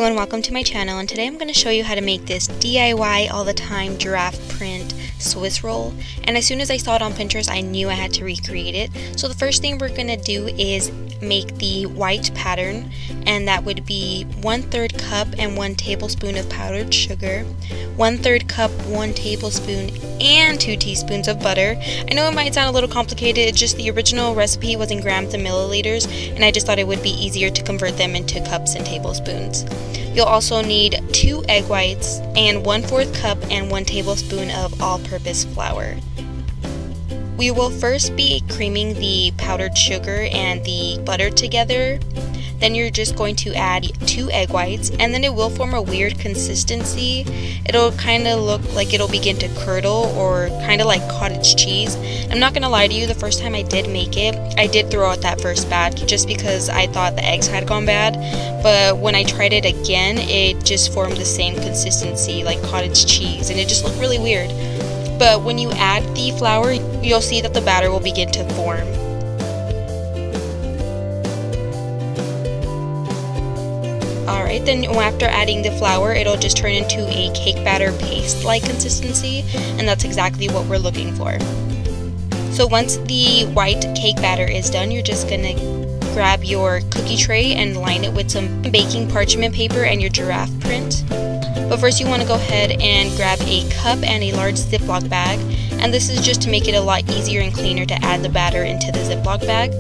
and welcome to my channel, and today I'm going to show you how to make this DIY all the time giraffe print Swiss roll. And as soon as I saw it on Pinterest, I knew I had to recreate it. So the first thing we're going to do is make the white pattern, and that would be 1/3 cup and 1 tablespoon of powdered sugar, 1/3 cup, 1 tablespoon, and 2 teaspoons of butter. I know it might sound a little complicated, it's just the original recipe was in grams and milliliters, and I just thought it would be easier to convert them into cups and tablespoons. You'll also need 2 egg whites and 1/4 cup and 1 tablespoon of all-purpose flour. We will first be creaming the powdered sugar and the butter together. Then you're just going to add 2 egg whites, and then it will form a weird consistency. It'll kind of look like it'll begin to curdle, or kind of like cottage cheese. I'm not gonna lie to you, the first time I did make it, I did throw out that first batch just because I thought the eggs had gone bad. But when I tried it again, it just formed the same consistency like cottage cheese, and it just looked really weird. But when you add the flour, you'll see that the batter will begin to form. Alright, then after adding the flour, it'll just turn into a cake batter paste-like consistency, and that's exactly what we're looking for. So once the white cake batter is done, you're just gonna grab your cookie tray and line it with some baking parchment paper and your giraffe print. But first you want to go ahead and grab a cup and a large ziplock bag, and this is just to make it a lot easier and cleaner to add the batter into the ziplock bag.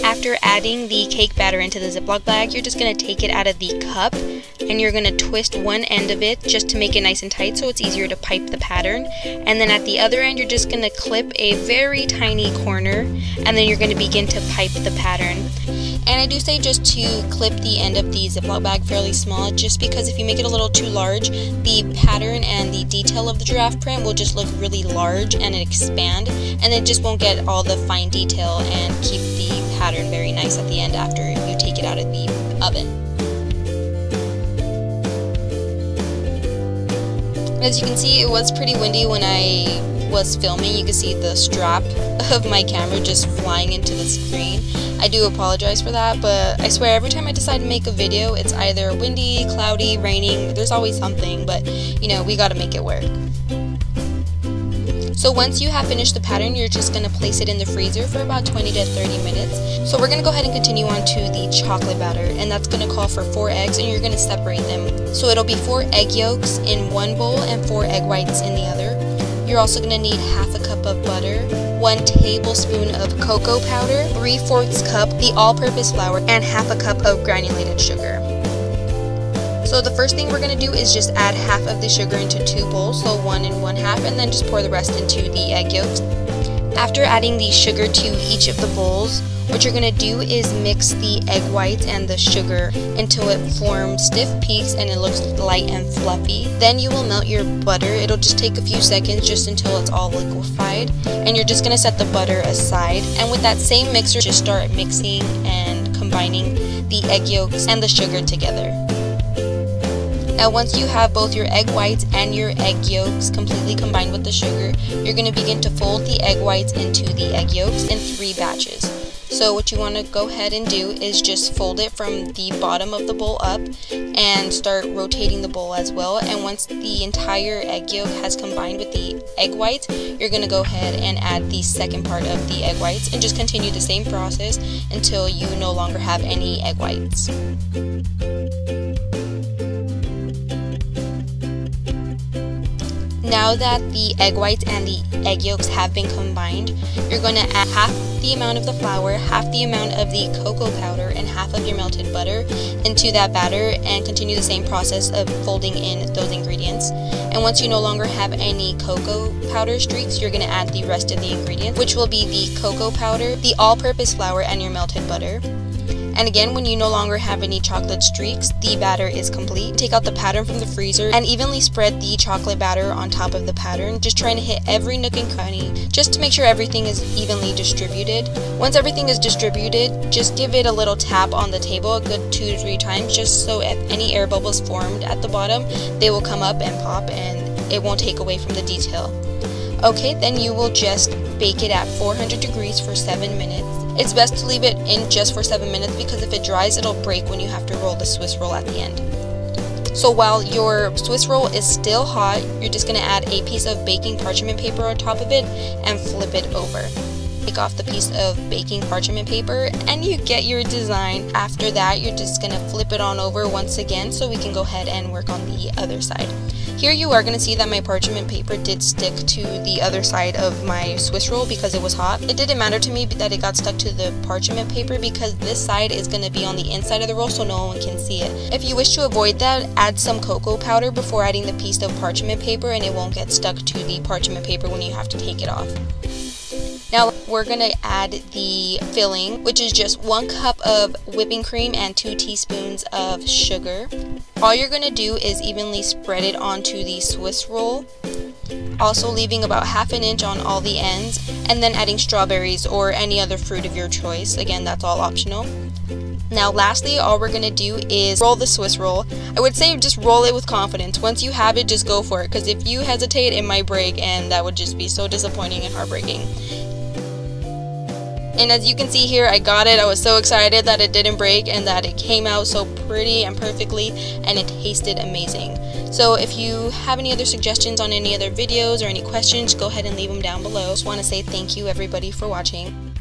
After adding the cake batter into the ziplock bag, you're just going to take it out of the cup and you're going to twist one end of it just to make it nice and tight so it's easier to pipe the pattern. And then at the other end, you're just going to clip a very tiny corner, and then you're going to begin to pipe the pattern. And I do say just to clip the end of the ziplock bag fairly small, just because if you make it a little too large, the pattern and the detail of the giraffe print will just look really large and expand, and it just won't get all the fine detail and keep the pattern very nice at the end after you take it out of the oven. As you can see, it was pretty windy when I was filming. You can see the strap of my camera just flying into the screen. I do apologize for that, but I swear every time I decide to make a video, it's either windy, cloudy, raining, there's always something, but you know, we gotta make it work. So once you have finished the pattern, you're just going to place it in the freezer for about 20 to 30 minutes. So we're going to go ahead and continue on to the chocolate batter, and that's going to call for 4 eggs, and you're going to separate them. So it'll be 4 egg yolks in one bowl and 4 egg whites in the other. You're also going to need half a cup of butter, 1 tablespoon of cocoa powder, 3/4 cup the all-purpose flour, and half a cup of granulated sugar. So the first thing we're going to do is just add half of the sugar into 2 bowls, so 1 and 1/2, and then just pour the rest into the egg yolks. After adding the sugar to each of the bowls, what you're going to do is mix the egg whites and the sugar until it forms stiff peaks and it looks light and fluffy. Then you will melt your butter. It'll just take a few seconds just until it's all liquefied, and you're just going to set the butter aside. And with that same mixer, just start mixing and combining the egg yolks and the sugar together. Now once you have both your egg whites and your egg yolks completely combined with the sugar, you're going to begin to fold the egg whites into the egg yolks in 3 batches. So what you want to go ahead and do is just fold it from the bottom of the bowl up and start rotating the bowl as well. And once the entire egg yolk has combined with the egg whites, you're going to go ahead and add the second part of the egg whites and just continue the same process until you no longer have any egg whites. Now that the egg whites and the egg yolks have been combined, you're going to add half the amount of the flour, half the amount of the cocoa powder, and half of your melted butter into that batter, and continue the same process of folding in those ingredients. And once you no longer have any cocoa powder streaks, you're going to add the rest of the ingredients, which will be the cocoa powder, the all-purpose flour, and your melted butter. And again, when you no longer have any chocolate streaks, the batter is complete. Take out the pattern from the freezer and evenly spread the chocolate batter on top of the pattern, just trying to hit every nook and cranny just to make sure everything is evenly distributed. Once everything is distributed, just give it a little tap on the table a good 2 to 3 times, just so if any air bubbles formed at the bottom, they will come up and pop and it won't take away from the detail. Okay, then you will just bake it at 400 degrees for 7 minutes. It's best to leave it in just for 7 minutes because if it dries, it'll break when you have to roll the Swiss roll at the end. So while your Swiss roll is still hot, you're just going to add a piece of baking parchment paper on top of it and flip it over. Take off the piece of baking parchment paper and you get your design. After that, you're just going to flip it on over once again so we can go ahead and work on the other side. Here you are going to see that my parchment paper did stick to the other side of my Swiss roll because it was hot. It didn't matter to me that it got stuck to the parchment paper because this side is going to be on the inside of the roll so no one can see it. If you wish to avoid that, add some cocoa powder before adding the piece of parchment paper and it won't get stuck to the parchment paper when you have to take it off. Now we're going to add the filling, which is just 1 cup of whipping cream and 2 teaspoons of sugar. All you're going to do is evenly spread it onto the Swiss roll, also leaving about ½ an inch on all the ends, and then adding strawberries or any other fruit of your choice. Again, that's all optional. Now lastly, all we're going to do is roll the Swiss roll. I would say just roll it with confidence. Once you have it, just go for it, because if you hesitate, it might break, and that would just be so disappointing and heartbreaking. And as you can see here, I got it. I was so excited that it didn't break and that it came out so pretty and perfectly, and it tasted amazing. So if you have any other suggestions on any other videos or any questions, go ahead and leave them down below. Just want to say thank you everybody for watching.